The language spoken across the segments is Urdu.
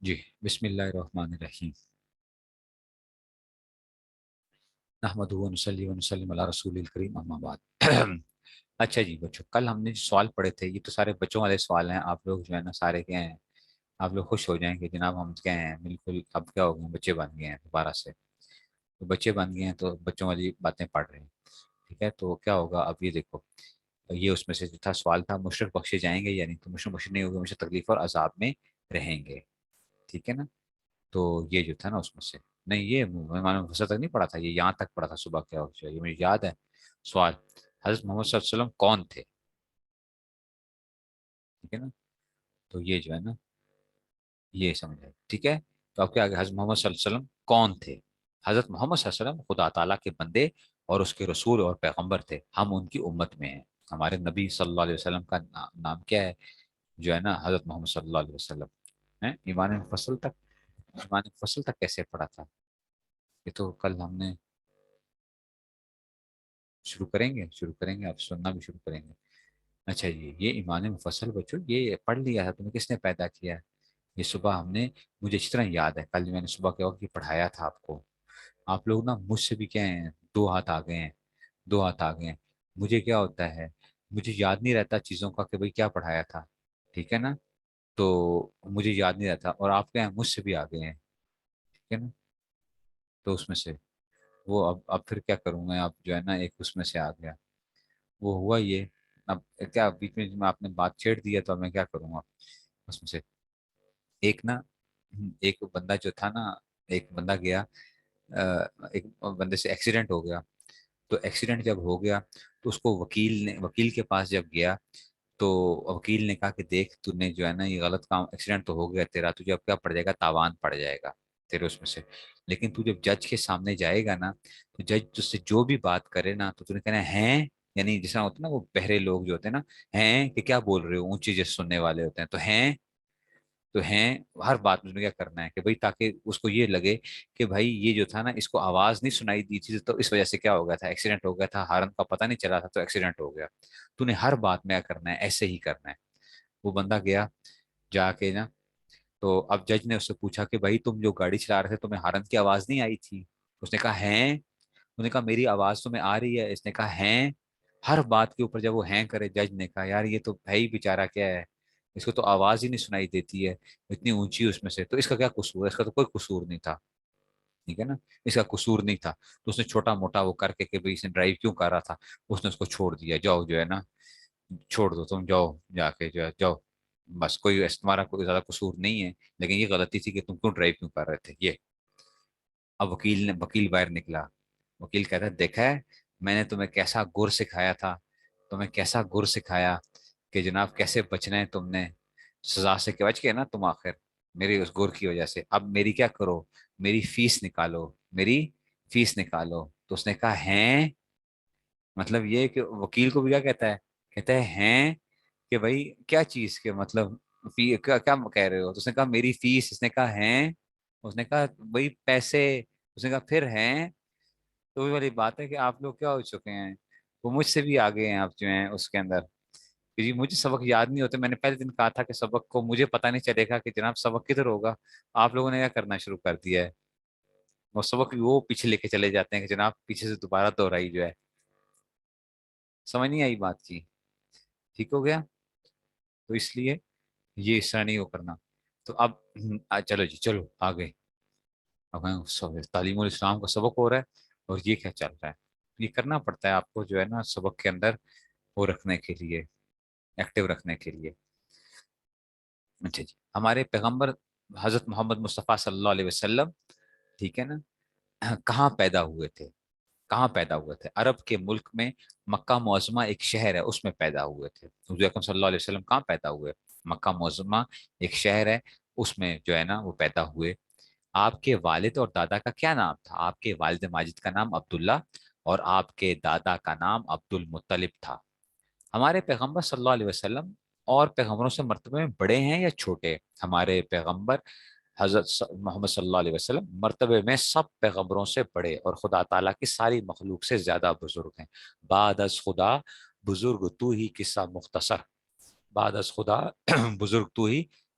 جی، بسم اللہ الرحمن الرحیم، نحمدہ و نصلی و نسلم علی رسول الکریم، اما بعد۔ اچھا جی بچوں، کل ہم نے جو سوال پڑھے تھے یہ تو سارے بچوں والے سوال ہیں۔ آپ لوگ جو ہے نا سارے کیا ہیں، آپ لوگ خوش ہو جائیں کہ جناب ہم کیا ہیں، بالکل اب کیا ہو گئے، بچے بن گئے ہیں دوبارہ سے۔ تو بچے بن گئے ہیں تو بچوں والی باتیں پڑھ رہے ہیں، ٹھیک ہے؟ تو کیا ہوگا اب یہ دیکھو، یہ اس میں سے جو تھا سوال تھا، مشرک بخشے جائیں گے یا نہیں؟ تو مشرک بخشے نہیں ہوگے، ہمیشہ تکلیف اور عذاب میں رہیں گے، ٹھیک ہے نا؟ تو یہ جو تھا نا اس میں سے، نہیں یہ میں نے مفصل تک نہیں پڑھا تھا، یہ یہاں تک پڑھا تھا صبح کیا ہو یہ مجھے یاد ہے۔ سوال: حضرت محمد صلی اللہ علیہ وسلم کون تھے؟ ٹھیک ہے نا؟ تو یہ جو ہے نا یہ سمجھ آئے، ٹھیک ہے؟ تو آپ کے آگے حضرت محمد صلی اللہ علیہ وسلم کون تھے؟ حضرت محمد صلی اللہ علیہ وسلم خدا تعالیٰ کے بندے اور اس کے رسول اور پیغمبر تھے، ہم ان کی امت میں ہیں۔ ہمارے نبی صلی اللہ علیہ وسلم کا نام کیا ہے؟ جو ہے نا حضرت محمد صلی اللہ علیہ وسلم ہے۔ ایمان مفصل تک، ایمان مفصل تک کیسے پڑھا تھا؟ یہ تو کل ہم نے شروع کریں گے، آپ سننا بھی شروع کریں گے۔ اچھا جی، یہ ایمان مفصل بچوں یہ پڑھ لیا ہے تمہیں، کس نے پیدا کیا ہے؟ یہ صبح ہم نے، مجھے اچھی طرح یاد ہے کل میں نے صبح کے وقت یہ پڑھایا تھا آپ کو۔ آپ لوگ نا مجھ سے بھی کیا ہیں، دو ہاتھ آ گئے ہیں، دو ہاتھ آ گئے ہیں۔ مجھے کیا ہوتا ہے، مجھے یاد نہیں رہتا چیزوں کا کہ بھئی کیا پڑھایا تھا، ٹھیک ہے نا؟ تو مجھے یاد نہیں رہتا، اور آپ کیا ہیں مجھ سے بھی آ گئے ہیں، ٹھیک ہے نا؟ تو اس میں سے وہ اب پھر کیا کروں میں، اب جو ہے نا ایک اس میں سے آ گیا، وہ ہوا یہ۔ اب کیا بیچ میں آپ نے بات چھیڑ دی ہے تو اب میں کیا کروں گا اس میں سے؟ ایک نا، ایک بندہ جو تھا نا، ایک بندہ گیا، ایک بندے سے ایکسیڈنٹ ہو گیا۔ تو ایکسیڈنٹ جب ہو گیا تو اس کو وکیل کے پاس جب گیا تو وکیل نے کہا کہ دیکھ تو نے جو ہے نا یہ غلط کام، ایکسیڈنٹ تو ہو گیا تیرا، تجھے اب کیا پڑ جائے گا، تاوان پڑ جائے گا تیرے اس میں سے۔ لیکن تو جب جج کے سامنے جائے گا نا تو جج تجھ سے جو بھی بات کرے نا تو نے کہنا ہے یعنی جیسا ہوتا ہے نا وہ بہرے لوگ جو ہوتے ہیں نا، ہیں کہ کیا بول رہے ہو، اونچی جیسے سننے والے ہوتے ہیں تو ہیں، تو ہیں ہر بات میں کیا کرنا ہے کہ بھائی تاکہ اس کو یہ لگے کہ بھائی یہ جو تھا نا اس کو آواز نہیں سنائی دی تھی تو اس وجہ سے کیا ہو گیا تھا، ایکسیڈنٹ ہو گیا تھا، ہارن کا پتہ نہیں چلا تھا تو ایکسیڈنٹ ہو گیا۔ تو نے ہر بات میں کیا کرنا ہے، ایسے ہی کرنا ہے۔ وہ بندہ گیا جا کے نا، تو اب جج نے اس سے پوچھا کہ بھائی تم جو گاڑی چلا رہے تھے تمہیں ہارن کی آواز نہیں آئی تھی؟ اس نے کہا ہیں، اس نے کہا میری آواز تمہیں آ رہی ہے؟ اس نے کہا ہیں۔ ہر بات کے اوپر جب وہ ہیں کرے، جج نے کہا یار یہ تو ہے ہی بیچارہ کیا ہے، اس کو تو آواز ہی نہیں سنائی دیتی ہے اتنی اونچی اس میں سے، تو اس کا کیا قصور ہے؟ اس کا تو کوئی قصور نہیں تھا، ٹھیک ہے نا؟ اس کا قصور نہیں تھا۔ تو اس نے چھوٹا موٹا وہ کر کے کہ بھائی اس نے ڈرائیو کیوں کر رہا تھا، اس نے اس کو چھوڑ دیا، جاؤ جو ہے نا چھوڑ دو تم، جاؤ جا کے جو ہے جاؤ، بس کوئی تمہارا کوئی زیادہ قصور نہیں ہے، لیکن یہ غلطی تھی کہ تم کیوں ڈرائیو کیوں کر رہے تھے یہ۔ اب وکیل باہر نکلا، وکیل کہتا ہے دیکھا ہے میں نے تمہیں کیسا گر سکھایا تھا، تمہیں کیسا گر سکھایا کہ جناب کیسے بچنا ہے تم نے، سزا سے کہ بچ گئے نا تم آخر میری اس گر کی وجہ سے، اب میری کیا کرو، میری فیس نکالو، میری فیس نکالو۔ تو اس نے کہا ہیں، مطلب یہ کہ وکیل کو بھی کیا کہتا ہے، کہتا ہے ہیں کہ بھائی کیا چیز کے مطلب کیا کیا کہہ رہے ہو؟ تو اس نے کہا میری فیس، اس نے کہا ہیں، اس نے کہا بھائی پیسے، اس نے کہا پھر ہیں۔ تو وہی والی بات ہے کہ آپ لوگ کیا ہو چکے ہیں، وہ مجھ سے بھی آگے ہیں آپ جو ہیں اس کے اندر کہ جی مجھے سبق یاد نہیں ہوتے، میں نے پہلے دن کہا تھا کہ سبق کو مجھے پتہ نہیں چلے گا کہ جناب سبق کدھر ہوگا، آپ لوگوں نے کیا کرنا شروع کر دیا ہے، وہ سبق وہ پیچھے لے کے چلے جاتے ہیں کہ جناب پیچھے سے دوبارہ دہرائی جو ہے، سمجھ نہیں آئی بات کی؟ ٹھیک ہو گیا؟ تو اس لیے یہ اس طرح نہیں ہو کرنا۔ تو اب چلو جی چلو آگے، اب تعلیم الاسلام کا سبق ہو رہا ہے اور یہ کیا چل رہا ہے، یہ کرنا پڑتا ہے آپ کو جو ہے نا سبق کے اندر وہ رکھنے کے لیے، ایکٹیو رکھنے کے لیے۔ اچھا جی، ہمارے پیغمبر حضرت محمد مصطفیٰ صلی اللہ علیہ وسلم، ٹھیک ہے نا، کہاں پیدا ہوئے تھے؟ کہاں پیدا ہوئے تھے؟ عرب کے ملک میں مکہ معظمہ ایک شہر ہے اس میں پیدا ہوئے تھے۔ حضور اکرم صلی اللہ علیہ وسلم کہاں پیدا ہوئے؟ مکہ معظمہ ایک شہر ہے اس میں جو ہے نا وہ پیدا ہوئے۔ آپ کے والد اور دادا کا کیا نام تھا؟ آپ کے والد ماجد کا نام عبداللہ اور آپ کے دادا کا نام عبد المطلب تھا۔ ہمارے پیغمبر صلی اللہ علیہ وسلم اور پیغمبروں سے مرتبے میں بڑے ہیں یا چھوٹے؟ ہمارے پیغمبر حضرت محمد صلی اللہ علیہ وسلم مرتبے میں سب پیغمبروں سے بڑے اور خدا تعالیٰ کی ساری مخلوق سے زیادہ بزرگ ہیں۔ بعد از خدا بزرگ تو ہی قصہ مختصر، بعد از خدا بزرگ تو ہی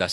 10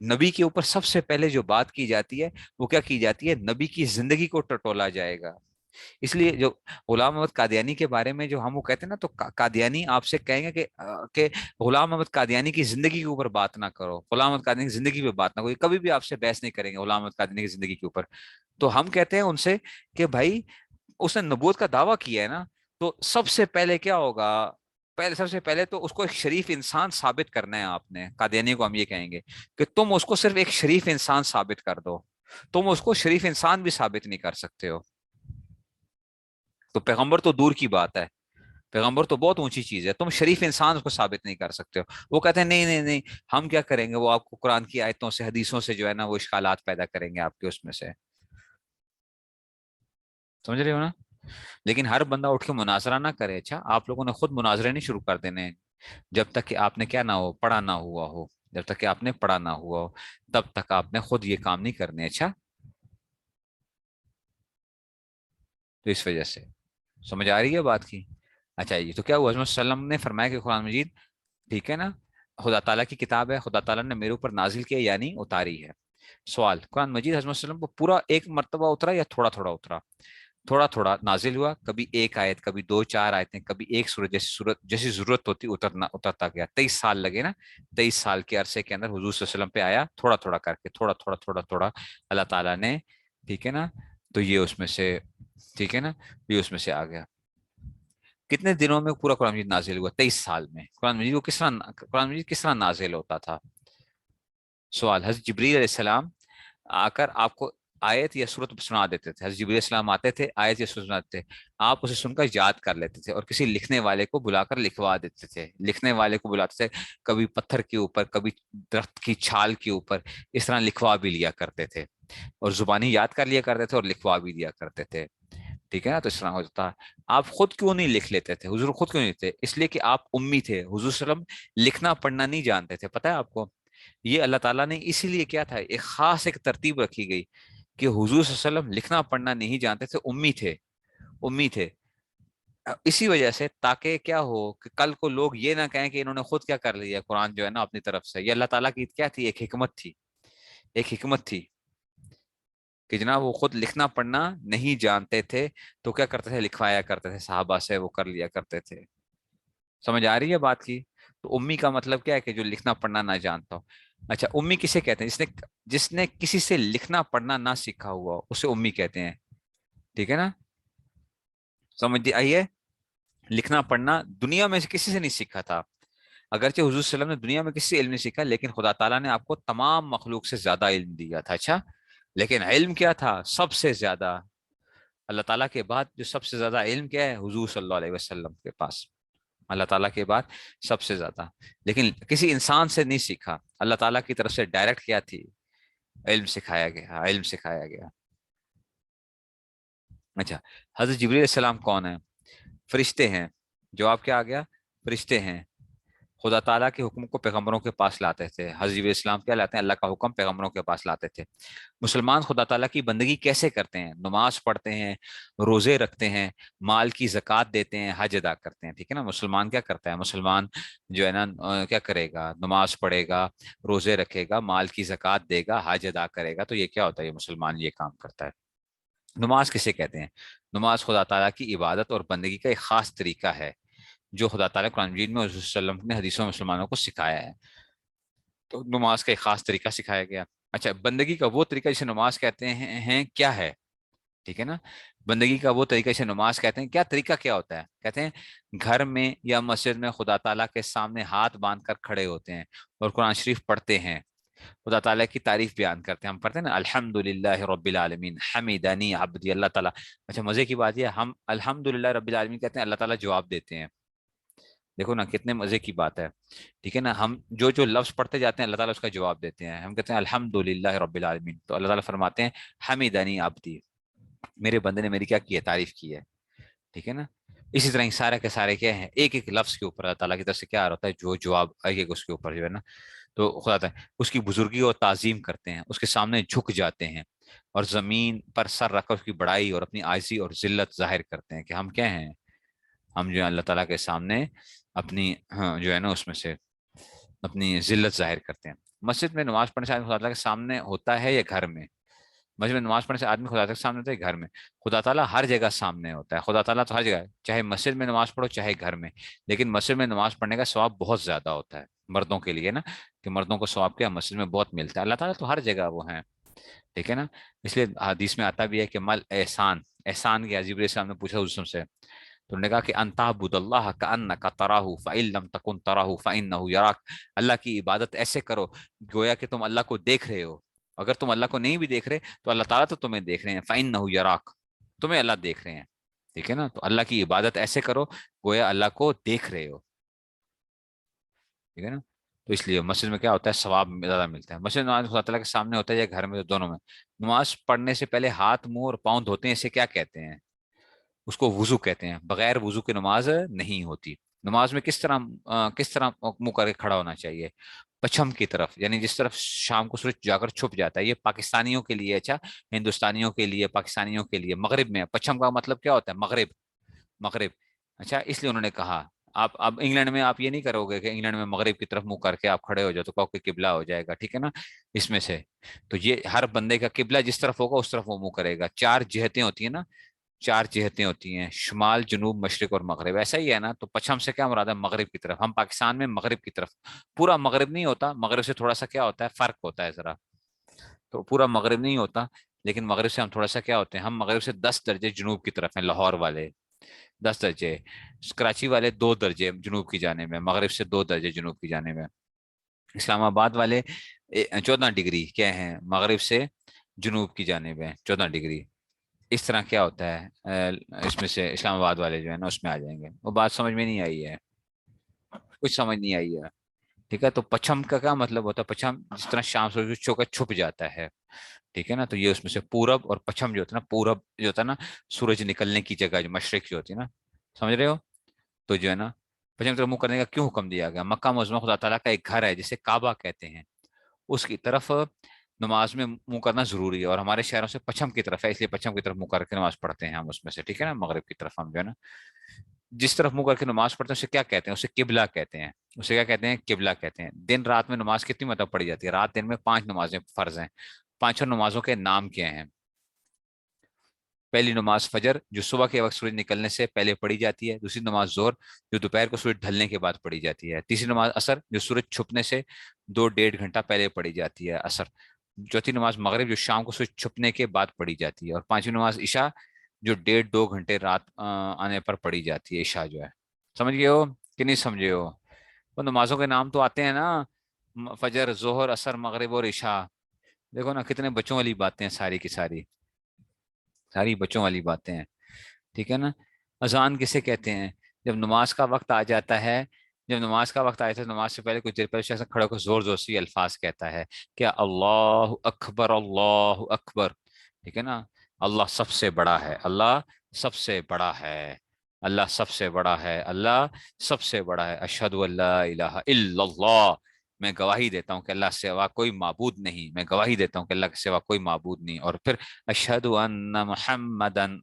نبی کے اوپر سب سے پہلے جو بات کی جاتی ہے وہ کیا کی جاتی ہے؟ نبی کی زندگی کو ٹٹولا جائے گا. اس لیے جو غلام محمد قادیانی کے بارے میں جو ہم وہ کہتے ہیں نا، تو قادیانی آپ سے کہیں گے کہ غلام محمد قادیانی کی زندگی کے اوپر بات نہ کرو، غلام محمد قادیانی کی زندگی پہ بات نہ کرو، کبھی بھی آپ سے بحث نہیں کریں گے غلام محمد قادیانی کی زندگی کے اوپر. تو ہم کہتے ہیں ان سے کہ بھائی اس نے نبوت کا دعویٰ کیا ہے نا، تو سب سے پہلے کیا ہوگا؟ سب سے پہلے تو اس کو ایک شریف انسان ثابت کرنا ہے. آپ نے قادیانی کو ہم یہ کہیں گے کہ تم اس کو صرف ایک شریف انسان ثابت کر دو. تم اس کو شریف انسان بھی ثابت نہیں کر سکتے ہو تو پیغمبر تو دور کی بات ہے، پیغمبر تو بہت اونچی چیز ہے، تم شریف انسان اس کو ثابت نہیں کر سکتے ہو. وہ کہتے ہیں نہیں نہیں نہیں، ہم کیا کریں گے؟ وہ آپ کو قرآن کی آیتوں سے، حدیثوں سے جو ہے نا وہ اشکالات پیدا کریں گے آپ کے اس میں سے. سمجھ رہے ہو نا؟ لیکن ہر بندہ اٹھ کے مناظرہ نہ کرے. اچھا، آپ لوگوں نے خود مناظرے نہیں شروع کر دینے جب تک کہ آپ نے کیا نہ ہو، پڑھا نہ ہوا ہو. جب تک کہ آپ نے پڑھا نہ ہوا ہو تب تک آپ نے خود یہ کام نہیں کرنے. اچھا، تو اس وجہ سے سمجھ آ رہی ہے بات کی؟ اچھا، یہ تو کیا ہوا، حضرت صلی اللہ علیہ وسلم نے فرمایا کہ قرآن مجید ٹھیک ہے نا، خدا تعالیٰ کی کتاب ہے، خدا تعالیٰ نے میرے اوپر نازل کیا یعنی اتاری ہے. سوال، قرآن مجید حضرت صلی اللہ علیہ وسلم کو پورا ایک مرتبہ اترا یا تھوڑا تھوڑا اترا؟ تھوڑا تھوڑا نازل ہوا، کبھی ایک آیت، کبھی دو چار آیتیں، کبھی ایک سورت، جیسی ضرورت ہوتی اترتا گیا. 23 سال لگے نا. 23 سال کے عرصے کے اندر حضور صلی اللہ علیہ وسلم پہ آیا تھوڑا تھوڑا کر کے، تھوڑا تھوڑا تھوڑا تھوڑا اللہ تعالیٰ نے. ٹھیک ہے نا؟ تو یہ اس میں سے، ٹھیک ہے نا، یہ اس میں سے آ گیا. کتنے دنوں میں پورا قرآن مجید نازل ہوا؟ 23 سال میں. قرآن مجید کو کس طرح، قرآن مجید کس طرح نازل ہوتا تھا؟ سوال، حضرت جبریل علیہ السلام آ کر آپ کو آیت یا سورت سنا دیتے تھے. حضرت جبریل علیہ السلام آتے تھے، آیت یا سورت سناتے تھے، آپ اسے سن کر یاد کر لیتے تھے اور کسی لکھنے والے کو بلا کر لکھوا دیتے تھے. لکھنے والے کو بلاتے تھے، کبھی پتھر کے اوپر، کبھی درخت کی چھال کے اوپر، اس طرح لکھوا بھی لیا کرتے تھے اور زبانی یاد کر لیا کرتے تھے اور لکھوا بھی دیا کرتے تھے. ٹھیک ہے نا؟ تو اس طرح ہوتا ہے. آپ خود کیوں نہیں لکھ لیتے تھے؟ حضور خود کیوں نہیں لکھتے؟ اس لیے کہ آپ امی تھے. حضور صلی اللہ علیہ وسلم لکھنا پڑھنا نہیں جانتے تھے. پتہ ہے آپ کو؟ یہ اللہ تعالیٰ نے اسی لیے کیا تھا، ایک خاص ایک ترتیب رکھی گئی کہ حضور صلی اللہ علیہ وسلم لکھنا پڑھنا نہیں جانتے تھے، امی تھے. امی تھے. اسی وجہ سے تاکہ کیا ہو کہ کل کو لوگ یہ نہ کہیں کہ انہوں نے خود کیا کر لیا قرآن جو ہے نا اپنی طرف سے. یہ اللہ تعالیٰ کی کیا تھی؟ ایک حکمت تھی. ایک حکمت تھی کہ جناب وہ خود لکھنا پڑھنا نہیں جانتے تھے تو کیا کرتے تھے؟ لکھوایا کرتے تھے صحابہ سے، وہ کر لیا کرتے تھے. سمجھ آ رہی ہے بات کی؟ تو امی کا مطلب کیا ہے؟ کہ جو لکھنا پڑھنا نہ جانتا ہو. اچھا، امی کسے کہتے ہیں؟ جس نے کسی سے لکھنا پڑھنا نہ سیکھا ہوا ہو اسے امی کہتے ہیں. ٹھیک ہے نا؟ سمجھ آئیے؟ لکھنا پڑھنا دنیا میں سے کسی سے نہیں سیکھا تھا. اگرچہ حضور صلی اللہ علیہ وسلم نے دنیا میں کسی سے علم نہیں سیکھا، لیکن خدا تعالیٰ نے آپ کو تمام مخلوق سے زیادہ علم دیا تھا. اچھا، لیکن علم کیا تھا؟ سب سے زیادہ اللہ تعالیٰ کے بعد جو سب سے زیادہ علم کیا ہے؟ حضور صلی اللہ علیہ وسلم کے پاس. اللہ تعالیٰ کے بعد سب سے زیادہ. لیکن کسی انسان سے نہیں سیکھا. اللہ تعالیٰ کی طرف سے ڈائریکٹ کیا تھی؟ علم سکھایا گیا، علم سکھایا گیا. اچھا، حضرت جبریل علیہ السلام کون ہے؟ فرشتے ہیں. جواب کیا آ گیا؟ فرشتے ہیں. خدا تعالیٰ کے حکم کو پیغمبروں کے پاس لاتے تھے. حضرت جبریل السلام کیا لاتے ہیں؟ اللہ کا حکم پیغمبروں کے پاس لاتے تھے. مسلمان خدا تعالیٰ کی بندگی کیسے کرتے ہیں؟ نماز پڑھتے ہیں، روزے رکھتے ہیں، مال کی زکوٰۃ دیتے ہیں، حج ادا کرتے ہیں. ٹھیک ہے نا؟ مسلمان کیا کرتا ہے؟ مسلمان جو ہے نا کیا کرے گا؟ نماز پڑھے گا، روزے رکھے گا، مال کی زکوٰۃ دے گا، حج ادا کرے گا. تو یہ کیا ہوتا ہے؟ یہ مسلمان یہ کام کرتا ہے. نماز کسے کہتے ہیں؟ نماز خدا تعالیٰ کی عبادت اور بندگی کا ایک خاص طریقہ ہے جو خدا تعالیٰ قرآن مجید میں حضور صلی اللہ علیہ وسلم نے حدیثوں میں مسلمانوں کو سکھایا ہے. تو نماز کا ایک خاص طریقہ سکھایا گیا. اچھا، بندگی کا وہ طریقہ جسے نماز کہتے ہیں کیا ہے؟ ٹھیک ہے نا؟ بندگی کا وہ طریقہ جسے نماز کہتے ہیں، کیا طریقہ کیا ہوتا ہے؟ کہتے ہیں گھر میں یا مسجد میں خدا تعالیٰ کے سامنے ہاتھ باندھ کر کھڑے ہوتے ہیں اور قرآن شریف پڑھتے ہیں، خدا تعالیٰ کی تعریف بیان کرتے ہیں. ہم پڑھتے ہیں نا الحمد للہ رب العالمین حمیدنی عبدی، اللہ تعالیٰ. اچھا، مزے کی بات یہ ہم الحمد للہ رب العالمین کہتے ہیں، اللہ تعالیٰ جواب دیتے ہیں. دیکھو نا کتنے مزے کی بات ہے. ٹھیک ہے نا؟ ہم جو جو لفظ پڑھتے جاتے ہیں اللہ تعالیٰ اس کا جواب دیتے ہیں. ہم کہتے ہیں الحمد للہ رب العالمین، تو اللہ تعالیٰ فرماتے ہیں حمیدنی عبدی، میرے بندے نے میری کیا کی ہے؟ تعریف کی ہے. ٹھیک ہے نا؟ اسی طرح سارے کے سارے کیا ہیں؟ ایک ایک لفظ کے اوپر اللہ تعالیٰ کی طرف سے کیا آ رہا ہوتا ہے؟ جو جواب ایک ایک اس کے اوپر جو ہے نا، تو خدا تعالیٰ اس کی بزرگی اور تعظیم کرتے ہیں، اس کے سامنے جھک جاتے ہیں اور زمین پر سر رکھ کر اس کی بڑائی اور اپنی عاجزی اور ذلت ظاہر کرتے ہیں کہ ہم کیا ہیں. ہم جو ہے اللہ تعالیٰ کے سامنے اپنی جو ہے نا اس میں سے اپنی ذلت ظاہر کرتے ہیں. مسجد میں نماز پڑھنے سے آدمی خدا تعالیٰ کے سامنے ہوتا ہے یا گھر میں؟ مسجد میں نماز پڑھنے سے آدمی خدا تعالیٰ کے سامنے ہوتا ہے گھر میں؟ خدا تعالیٰ ہر جگہ سامنے ہوتا ہے، خدا تعالیٰ تو ہر جگہ ہے، چاہے مسجد میں نماز پڑھو چاہے گھر میں، لیکن مسجد میں نماز پڑھنے کا ثواب بہت زیادہ ہوتا ہے مردوں کے لیے نا، کہ مردوں کو ثواب کیا مسجد میں بہت ملتا ہے، اللہ تعالیٰ تو ہر جگہ وہ ہیں، ٹھیک ہے نا؟ اس لیے حدیث میں آتا بھی ہے کہ مل احسان، احسان کے عجیب سے ہم نے پوچھا حضور سے، تو انہوں نے کہا کہ ان تعبد اللہ کانک تراہ فان لم تکن تراہ فانہ یراک، اللہ کی عبادت ایسے کرو گویا کہ تم اللہ کو دیکھ رہے ہو، اگر تم اللہ کو نہیں بھی دیکھ رہے تو اللہ تعالیٰ تو تمہیں دیکھ رہے ہیں، فانہ یراک، تمہیں اللہ دیکھ رہے ہیں، ٹھیک ہے نا؟ تو اللہ کی عبادت ایسے کرو گویا اللہ کو دیکھ رہے ہو، ٹھیک ہے نا؟ تو اس لیے مسجد میں کیا ہوتا ہے ثواب زیادہ ملتا ہے، مسجد نماز اللہ تعالیٰ کے سامنے ہوتا ہے یا گھر میں، دونوں میں نماز پڑھنے سے پہلے ہاتھ منہ اور پاؤں دھوتے ہیں، اسے کیا کہتے ہیں؟ اس کو وضو کہتے ہیں، بغیر وضو کی نماز نہیں ہوتی۔ نماز میں کس طرح منہ کر کے کھڑا ہونا چاہیے؟ پچھم کی طرف، یعنی جس طرف شام کو سورج جا کر چھپ جاتا ہے، یہ پاکستانیوں کے لیے، اچھا ہندوستانیوں کے لیے، پاکستانیوں کے لیے مغرب میں پچھم کا مطلب کیا ہوتا ہے؟ مغرب، مغرب، اچھا اس لیے انہوں نے کہا آپ اب انگلینڈ میں آپ یہ نہیں کرو گے کہ انگلینڈ میں مغرب کی طرف منہ کر کے آپ کھڑے ہو جاؤ تو کہو کہ قبلہ ہو جائے گا، ٹھیک ہے نا؟ اس میں سے تو یہ ہر بندے کا قبلہ جس طرف ہوگا اس طرف وہ منہ کرے گا، چار جہتیں ہوتی ہیں نا، چار جہتیں ہوتی ہیں، شمال جنوب مشرق اور مغرب، ایسا ہی ہے نا؟ تو پچھم سے کیا مراد ہے؟ مغرب کی طرف، ہم پاکستان میں مغرب کی طرف، پورا مغرب نہیں ہوتا، مغرب سے تھوڑا سا کیا ہوتا ہے فرق ہوتا ہے ذرا، تو پورا مغرب نہیں ہوتا، لیکن مغرب سے ہم تھوڑا سا کیا ہوتے ہیں، ہم مغرب سے 10 درجے جنوب کی طرف ہیں، لاہور والے 10 درجے، کراچی والے 2 درجے جنوب کی جانب میں، مغرب سے 2 درجے جنوب کی جانب میں، اسلام آباد والے 14 ڈگری کیا ہیں مغرب سے جنوب کی جانب ہے، 14 ڈگری، اس طرح کیا ہوتا ہے اس میں سے اسلام آباد والے جو ہے نا اس میں آ جائیں گے، وہ بات سمجھ میں نہیں آئی ہے، کچھ سمجھ نہیں آئی ہے، ٹھیک ہے؟ تو پچھم کا کیا مطلب ہوتا ہے؟ پچھم جس طرح شام سورج چوکا چھپ جاتا ہے، ٹھیک ہے نا؟ تو یہ اس میں سے پورب اور پچھم جو ہوتا ہے نا، پورب جو ہوتا ہے نا سورج نکلنے کی جگہ، جو مشرق جو ہوتی ہے نا، سمجھ رہے ہو؟ تو جو ہے نا پچھم طرف منہ کرنے کا کیوں حکم دیا گیا؟ مکہ معظمہ خدا تعالیٰ کا ایک گھر ہے جسے کعبہ کہتے ہیں، اس کی طرف نماز میں منہ کرنا ضروری ہے، اور ہمارے شہروں سے پچھم کی طرف ہے، اس لیے پچھم کی طرف منہ کر کے نماز پڑھتے ہیں ہم اس میں سے، ٹھیک ہے نا؟ مغرب کی طرف ہم جو ہے نا جس طرف منہ کر کے نماز پڑھتے ہیں اسے کیا کہتے ہیں؟ اسے قبلہ کہتے ہیں، اسے کیا کہتے ہیں؟ قبلہ کہتے ہیں۔ دن رات میں نماز کتنی مطلب پڑھی جاتی ہے؟ رات دن میں 5 نمازیں فرض ہیں، پانچوں نمازوں کے نام کیا ہیں؟ پہلی نماز فجر جو صبح کے وقت سورج نکلنے سے پہلے پڑھی جاتی ہے، دوسری نماز ظہر جو دوپہر کو سورج ڈھلنے کے بعد پڑھی جاتی ہے، تیسری نماز عصر جو سورج چھپنے سے 2 ڈیڑھ گھنٹہ پہلے پڑھی جاتی ہے عصر، چوتھی نماز مغرب جو شام کو سورج چھپنے کے بعد پڑھی جاتی ہے، اور پانچویں نماز عشاء جو 1.5 2 گھنٹے رات آنے پر پڑھی جاتی ہے، عشاء جو ہے، سمجھ گئے ہو کہ نہیں سمجھے ہو؟ وہ نمازوں کے نام تو آتے ہیں نا، فجر، ظہر، عصر، مغرب اور عشاء، دیکھو نا کتنے بچوں والی باتیں ہیں ساری کی ساری، ساری بچوں والی باتیں ہیں، ٹھیک ہے نا؟ اذان کسے کہتے ہیں؟ جب نماز کا وقت آ جاتا ہے، جب نماز کا وقت آیا تھا نماز سے پہلے کچھ دیر پہلے شخص کھڑا ہو کر زور زور سے یہ الفاظ کہتا ہے، کیا اللہ اکبر، اللہ اکبر، ٹھیک ہے نا؟ اللہ سب سے بڑا ہے، اللہ سب سے بڑا ہے، اللہ سب سے بڑا ہے، اللہ سب سے بڑا ہے، اشہد ان لا الہ الا اللہ، میں گواہی دیتا ہوں کہ اللہ سے سوا کوئی معبود نہیں، میں گواہی دیتا ہوں کہ اللہ کے سوا کوئی معبود نہیں، اور پھر اشہد ان محمدن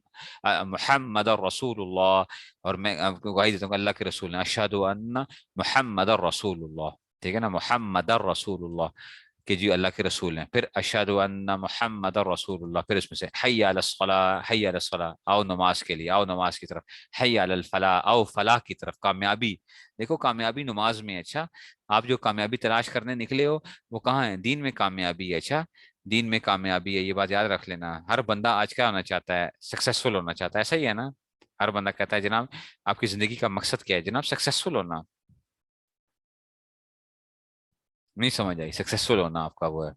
محمد رسول اللہ، اور میں آپ کو گواہی دیتا ہوں کہ اللہ کے رسول ہیں، اشہد ان محمد رسول اللہ، ٹھیک ہے نا؟ محمد رسول اللہ کہ جی اللہ کے رسول ہیں، پھر اشہد ان محمد رسول اللہ، پھر اس میں سے حی علی الصلاۃ، حی علی الصلاۃ، آؤ نماز کے لیے، آؤ نماز کی طرف، حی علی الفلاح، آؤ فلاح کی طرف، کامیابی، دیکھو کامیابی نماز میں ہے، اچھا آپ جو کامیابی تلاش کرنے نکلے ہو وہ کہاں ہے؟ دین میں کامیابی ہے، اچھا دین میں کامیابی ہے، یہ بات یاد رکھ لینا، ہر بندہ آج کیا ہونا چاہتا ہے؟ سکسیسفل ہونا چاہتا ہے، ایسا ہی ہے نا؟ ہر بندہ کہتا ہے جناب آپ کی زندگی کا مقصد کیا ہے؟ جناب سکسیسفل ہونا، نہیں سمجھ آئی؟ سکسیسفل ہونا آپ کا وہ ہے،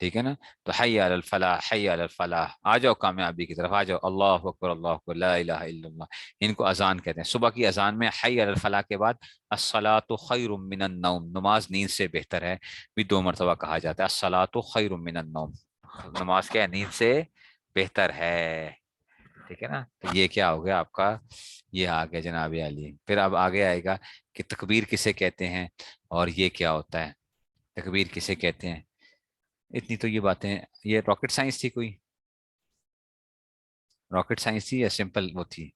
ٹھیک ہے نا؟ تو حی علی الفلاح، حی علی الفلاح، آ جاؤ کامیابی کی طرف، آ جاؤ، اللہ اکبر، اللہ اکبر، لا الہ الا اللہ، ان کو اذان کہتے ہیں۔ صبح کی اذان میں حی علی الفلاح کے بعد الصلاۃ خیر من النوم، نماز نیند سے بہتر ہے، بھی 2 مرتبہ کہا جاتا ہے، الصلاۃ خیر من النوم، نماز کیا ہے؟ نیند سے بہتر ہے، ٹھیک ہے نا؟ تو یہ کیا ہو گیا آپ کا؟ یہ آ گیا جناب علی، پھر اب آگے آئے گا کہ تکبیر کسے کہتے ہیں اور یہ کیا ہوتا ہے؟ تکبیر کسے کہتے ہیں؟ اتنی تو یہ باتیں، یہ راکٹ سائنس تھی کوئی؟ راکٹ سائنس تھی یا سمپل وہ تھی؟